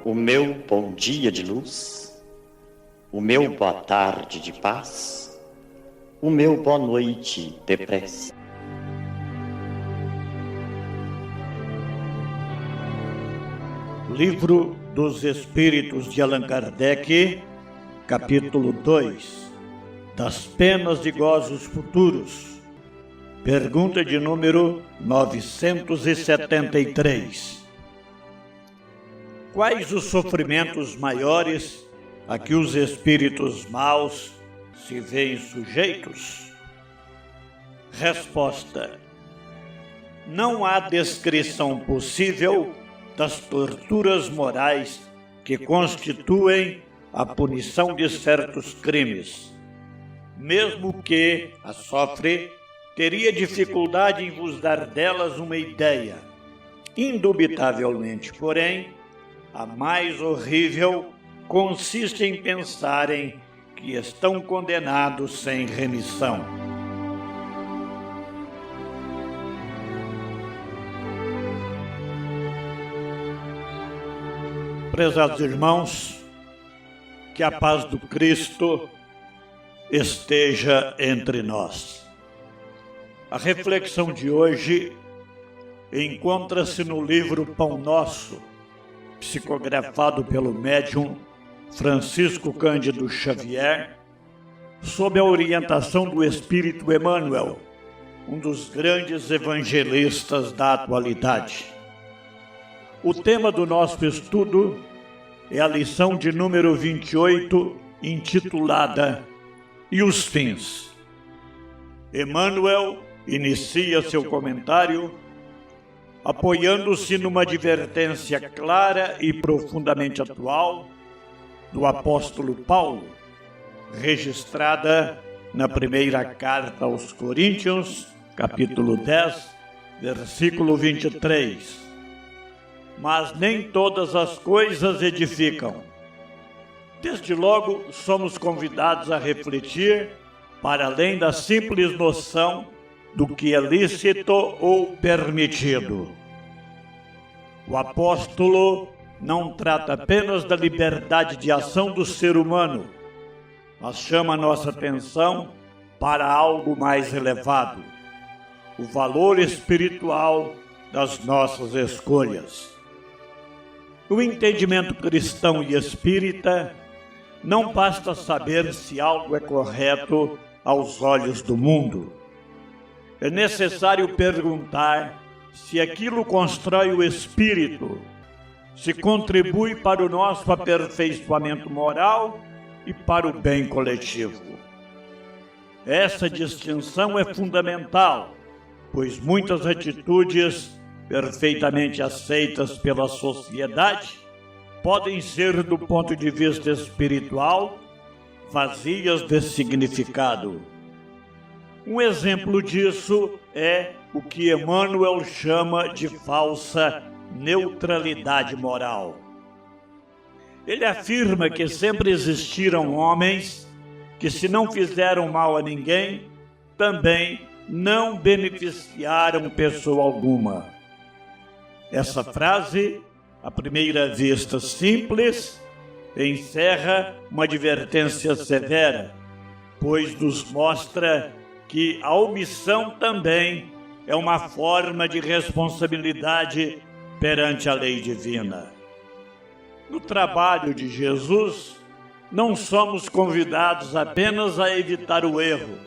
o meu bom dia de luz, o meu boa tarde de paz, o meu boa noite de prece. Livro dos Espíritos de Allan Kardec, capítulo 2, das penas e gozos futuros. Pergunta de número 973. Quais os sofrimentos maiores a que os espíritos maus se veem sujeitos? Resposta: não há descrição possível das torturas morais que constituem a punição de certos crimes. Mesmo que a sofre, teria dificuldade em vos dar delas uma ideia. Indubitavelmente, porém, a mais horrível consiste em pensarem que estão condenados sem remissão. Prezados irmãos, que a paz do Cristo esteja entre nós. A reflexão de hoje encontra-se no livro Pão Nosso, psicografado pelo médium Francisco Cândido Xavier, sob a orientação do Espírito Emmanuel, um dos grandes evangelistas da atualidade. O tema do nosso estudo é a lição de número 28, intitulada E os Fins. Emmanuel inicia seu comentário apoiando-se numa advertência clara e profundamente atual do apóstolo Paulo, registrada na primeira carta aos Coríntios, capítulo 10, versículo 23. Mas nem todas as coisas edificam. Desde logo, somos convidados a refletir para além da simples noção do que é lícito ou permitido. O apóstolo não trata apenas da liberdade de ação do ser humano, mas chama a nossa atenção para algo mais elevado, o valor espiritual das nossas escolhas. O entendimento cristão e espírita não basta saber se algo é correto aos olhos do mundo. É necessário perguntar se aquilo constrói o espírito, se contribui para o nosso aperfeiçoamento moral e para o bem coletivo. Essa distinção é fundamental, pois muitas atitudes perfeitamente aceitas pela sociedade podem ser, do ponto de vista espiritual, vazias de significado. Um exemplo disso é o que Emmanuel chama de falsa neutralidade moral. Ele afirma que sempre existiram homens que, se não fizeram mal a ninguém, também não beneficiaram pessoa alguma. Essa frase, à primeira vista simples, encerra uma advertência severa, pois nos mostra que a omissão também é uma forma de responsabilidade perante a lei divina. No trabalho de Jesus, não somos convidados apenas a evitar o erro,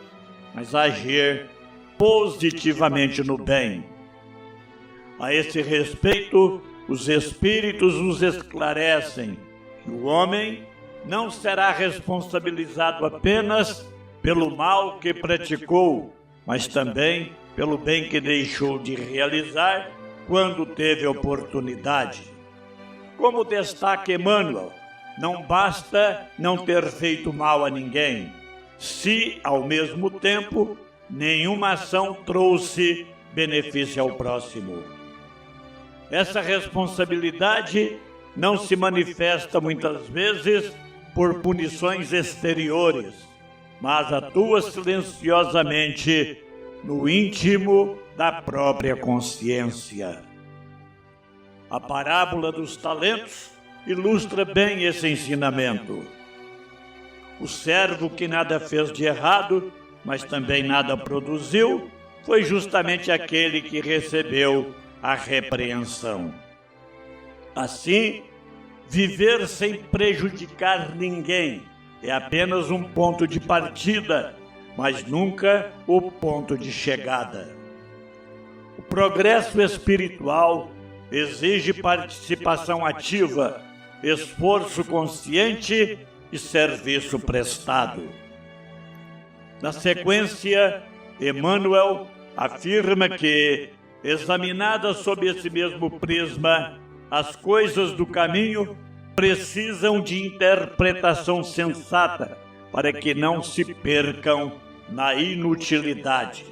mas a agir positivamente no bem. A esse respeito, os Espíritos nos esclarecem que o homem não será responsabilizado apenas pelo mal que praticou, mas também pelo bem que deixou de realizar quando teve oportunidade. Como destaca Emmanuel, não basta não ter feito mal a ninguém, se, ao mesmo tempo, nenhuma ação trouxe benefício ao próximo. Essa responsabilidade não se manifesta muitas vezes por punições exteriores, mas atua silenciosamente no íntimo da própria consciência. A parábola dos talentos ilustra bem esse ensinamento. O servo que nada fez de errado, mas também nada produziu, foi justamente aquele que recebeu a repreensão. Assim, viver sem prejudicar ninguém é apenas um ponto de partida, mas nunca o ponto de chegada. O progresso espiritual exige participação ativa, esforço consciente e serviço prestado. Na sequência, Emmanuel afirma que, examinadas sob esse mesmo prisma, as coisas do caminho precisam de interpretação sensata para que não se percam na inutilidade.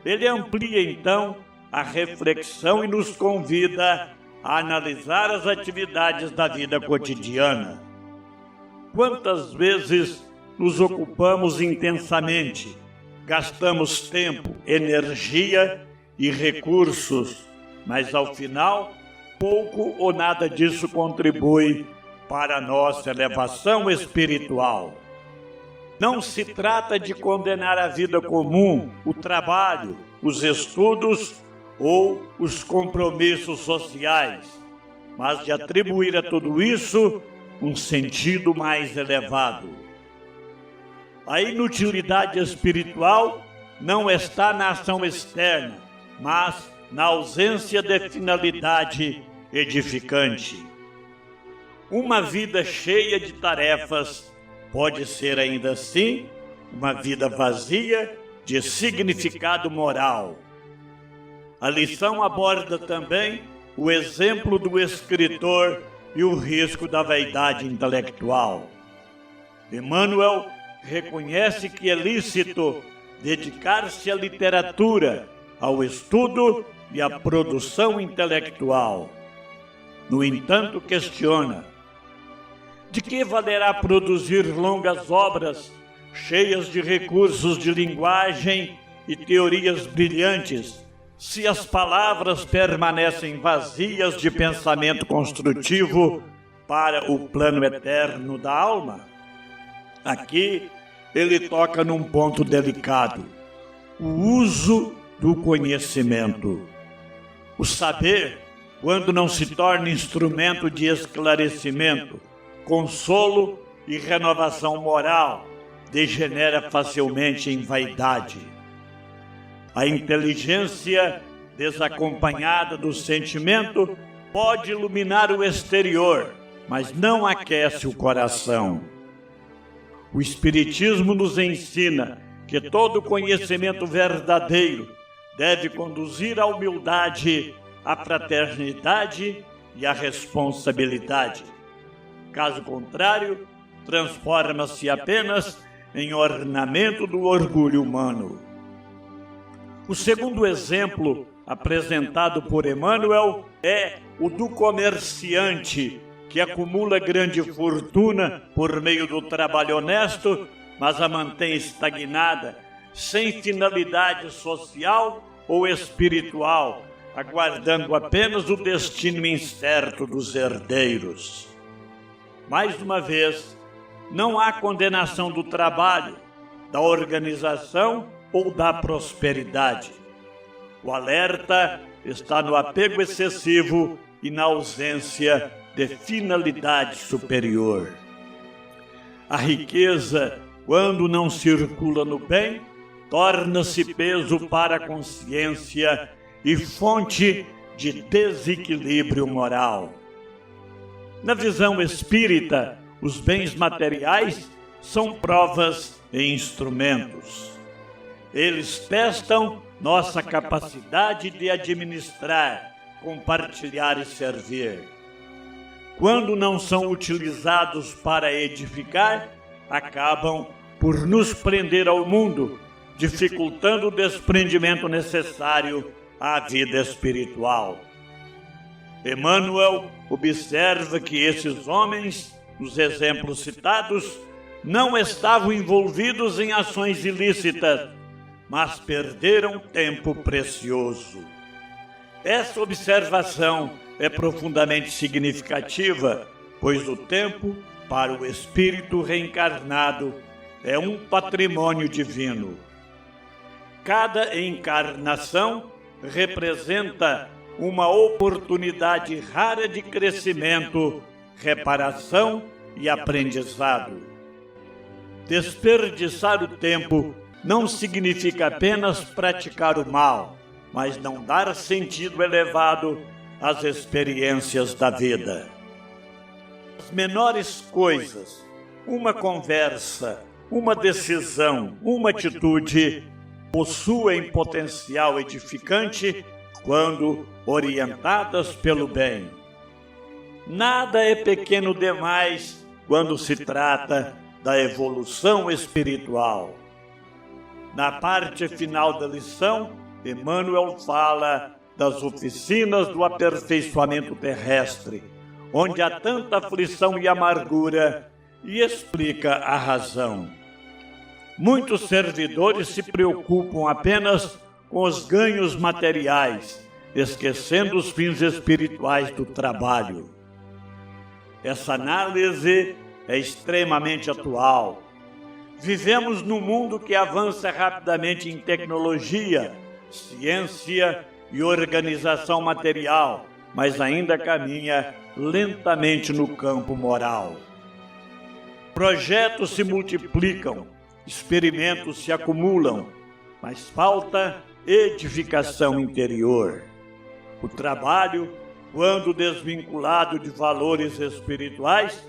Ele amplia, então, a reflexão e nos convida a analisar as atividades da vida cotidiana. Quantas vezes nos ocupamos intensamente, gastamos tempo, energia e recursos, mas ao final, pouco ou nada disso contribui para a nossa elevação espiritual. Não se trata de condenar a vida comum, o trabalho, os estudos ou os compromissos sociais, mas de atribuir a tudo isso um sentido mais elevado. A inutilidade espiritual não está na ação externa, mas na ausência de finalidade edificante. Uma vida cheia de tarefas pode ser ainda assim uma vida vazia de significado moral. A lição aborda também o exemplo do escritor e o risco da vaidade intelectual. Emmanuel reconhece que é lícito dedicar-se à literatura, ao estudo e à produção intelectual. No entanto, questiona: de que valerá produzir longas obras cheias de recursos de linguagem e teorias brilhantes, se as palavras permanecem vazias de pensamento construtivo para o plano eterno da alma? Aqui ele toca num ponto delicado: o uso do conhecimento. O saber, quando não se torna instrumento de esclarecimento, consolo e renovação moral, degenera facilmente em vaidade. A inteligência, desacompanhada do sentimento, pode iluminar o exterior, mas não aquece o coração. O Espiritismo nos ensina que todo conhecimento verdadeiro deve conduzir à humildade, à fraternidade e à responsabilidade. Caso contrário, transforma-se apenas em ornamento do orgulho humano. O segundo exemplo apresentado por Emmanuel é o do comerciante que acumula grande fortuna por meio do trabalho honesto, mas a mantém estagnada, sem finalidade social ou espiritual, aguardando apenas o destino incerto dos herdeiros. Mais uma vez, não há condenação do trabalho, da organização ou da prosperidade. O alerta está no apego excessivo e na ausência de finalidade superior. A riqueza, quando não circula no bem, torna-se peso para a consciência e fonte de desequilíbrio moral. Na visão espírita, os bens materiais são provas e instrumentos. Eles testam nossa capacidade de administrar, compartilhar e servir. Quando não são utilizados para edificar, acabam por nos prender ao mundo, dificultando o desprendimento necessário à vida espiritual. Emmanuel observa que esses homens, nos exemplos citados, não estavam envolvidos em ações ilícitas, mas perderam tempo precioso. Essa observação é profundamente significativa, pois o tempo, para o espírito reencarnado, é um patrimônio divino. Cada encarnação representa uma oportunidade rara de crescimento, reparação e aprendizado. Desperdiçar o tempo não significa apenas praticar o mal, mas não dar sentido elevado às experiências da vida. As menores coisas, uma conversa, uma decisão, uma atitude, possuem potencial edificante quando orientadas pelo bem. Nada é pequeno demais quando se trata da evolução espiritual. Na parte final da lição, Emmanuel fala das oficinas do aperfeiçoamento terrestre, onde há tanta aflição e amargura, e explica a razão. Muitos servidores se preocupam apenas com os ganhos materiais, esquecendo os fins espirituais do trabalho. Essa análise é extremamente atual. Vivemos num mundo que avança rapidamente em tecnologia, ciência e organização material, mas ainda caminha lentamente no campo moral. Projetos se multiplicam, experimentos se acumulam, mas falta edificação interior. O trabalho, quando desvinculado de valores espirituais,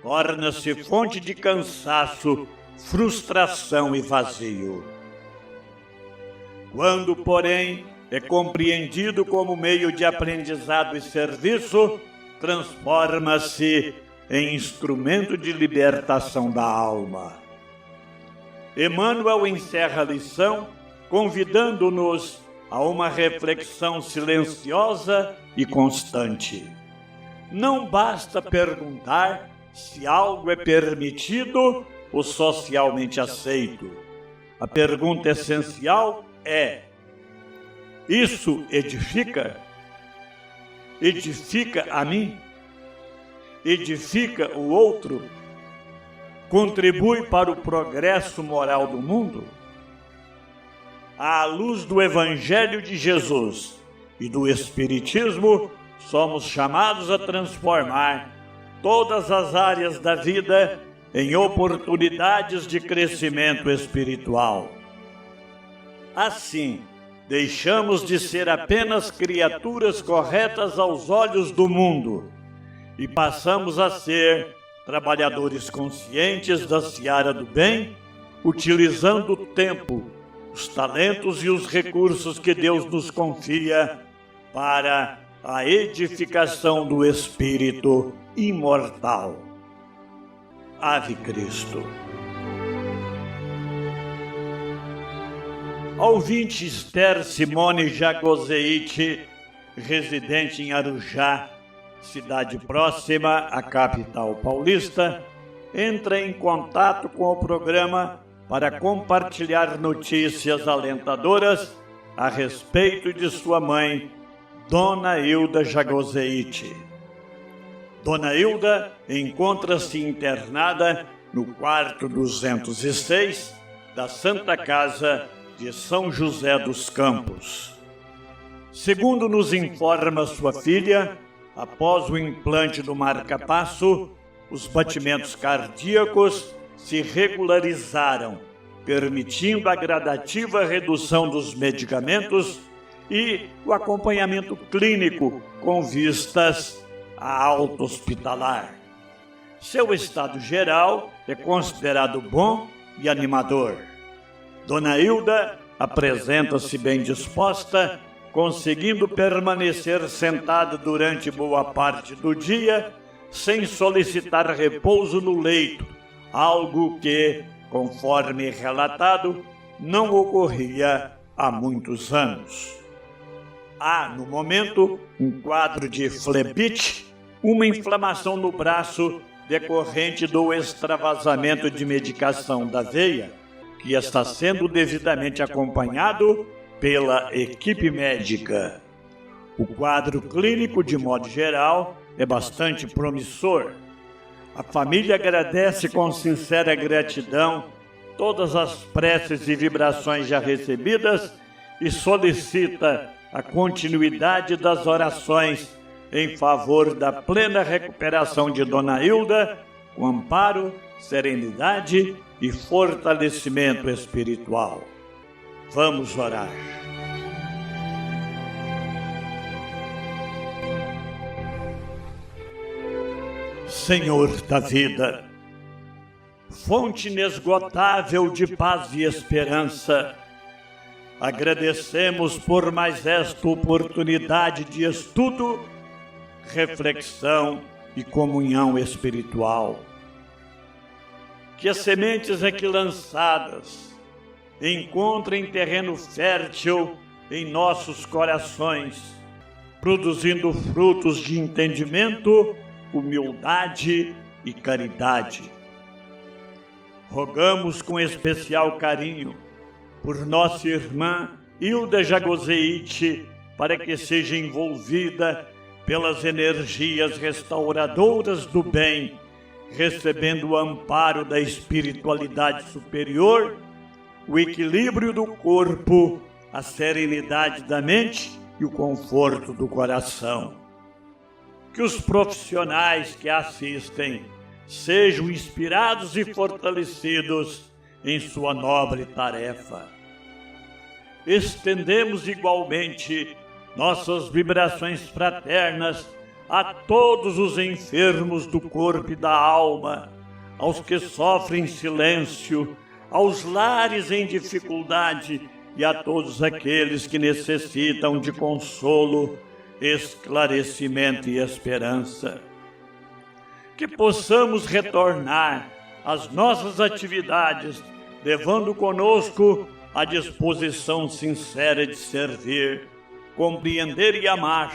torna-se fonte de cansaço, frustração e vazio. Quando, porém, é compreendido como meio de aprendizado e serviço, transforma-se em instrumento de libertação da alma. Emmanuel encerra a lição convidando-nos a uma reflexão silenciosa e constante. Não basta perguntar se algo é permitido ou socialmente aceito. A pergunta essencial é: isso edifica? Edifica a mim? Edifica o outro? Contribui para o progresso moral do mundo? À luz do Evangelho de Jesus e do Espiritismo, somos chamados a transformar todas as áreas da vida em oportunidades de crescimento espiritual. Assim, deixamos de ser apenas criaturas corretas aos olhos do mundo e passamos a ser trabalhadores conscientes da seara do bem, utilizando o tempo, os talentos e os recursos que Deus nos confia para a edificação do espírito imortal. Ave Cristo. A ouvinte Esther Simone Jagoseite, residente em Arujá, cidade próxima à capital paulista, entra em contato com o programa para compartilhar notícias alentadoras a respeito de sua mãe, Dona Hilda Jagoseite. Dona Hilda encontra-se internada no quarto 206 da Santa Casa de São José dos Campos. Segundo nos informa sua filha, após o implante do marca-passo, os batimentos cardíacos se regularizaram, permitindo a gradativa redução dos medicamentos e o acompanhamento clínico com vistas à alta hospitalar. Seu estado geral é considerado bom e animador. Dona Hilda apresenta-se bem disposta, conseguindo permanecer sentada durante boa parte do dia, sem solicitar repouso no leito, algo que, conforme relatado, não ocorria há muitos anos. Há, no momento, um quadro de flebite, uma inflamação no braço decorrente do extravasamento de medicação da veia, que está sendo devidamente acompanhado pela equipe médica. O quadro clínico, de modo geral, é bastante promissor. A família agradece com sincera gratidão todas as preces e vibrações já recebidas e solicita a continuidade das orações em favor da plena recuperação de Dona Hilda, com amparo, serenidade e fortalecimento espiritual. Vamos orar. Senhor da vida, fonte inesgotável de paz e esperança, agradecemos por mais esta oportunidade de estudo, reflexão e comunhão espiritual. Que as sementes aqui lançadas encontrem terreno fértil em nossos corações, produzindo frutos de entendimento, humildade e caridade. Rogamos com especial carinho por nossa irmã Hilda Jagoseite, para que seja envolvida pelas energias restauradoras do bem, recebendo o amparo da espiritualidade superior, o equilíbrio do corpo, a serenidade da mente e o conforto do coração. Que os profissionais que a assistem sejam inspirados e fortalecidos em sua nobre tarefa. Estendemos igualmente nossas vibrações fraternas a todos os enfermos do corpo e da alma, aos que sofrem em silêncio, aos lares em dificuldade e a todos aqueles que necessitam de consolo, esclarecimento e esperança. Que possamos retornar às nossas atividades, levando conosco a disposição sincera de servir, compreender e amar,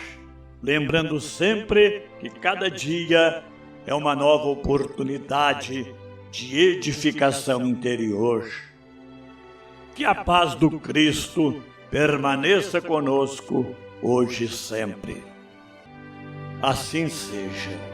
lembrando sempre que cada dia é uma nova oportunidade de edificação interior. Que a paz do Cristo permaneça conosco hoje e sempre. Assim seja.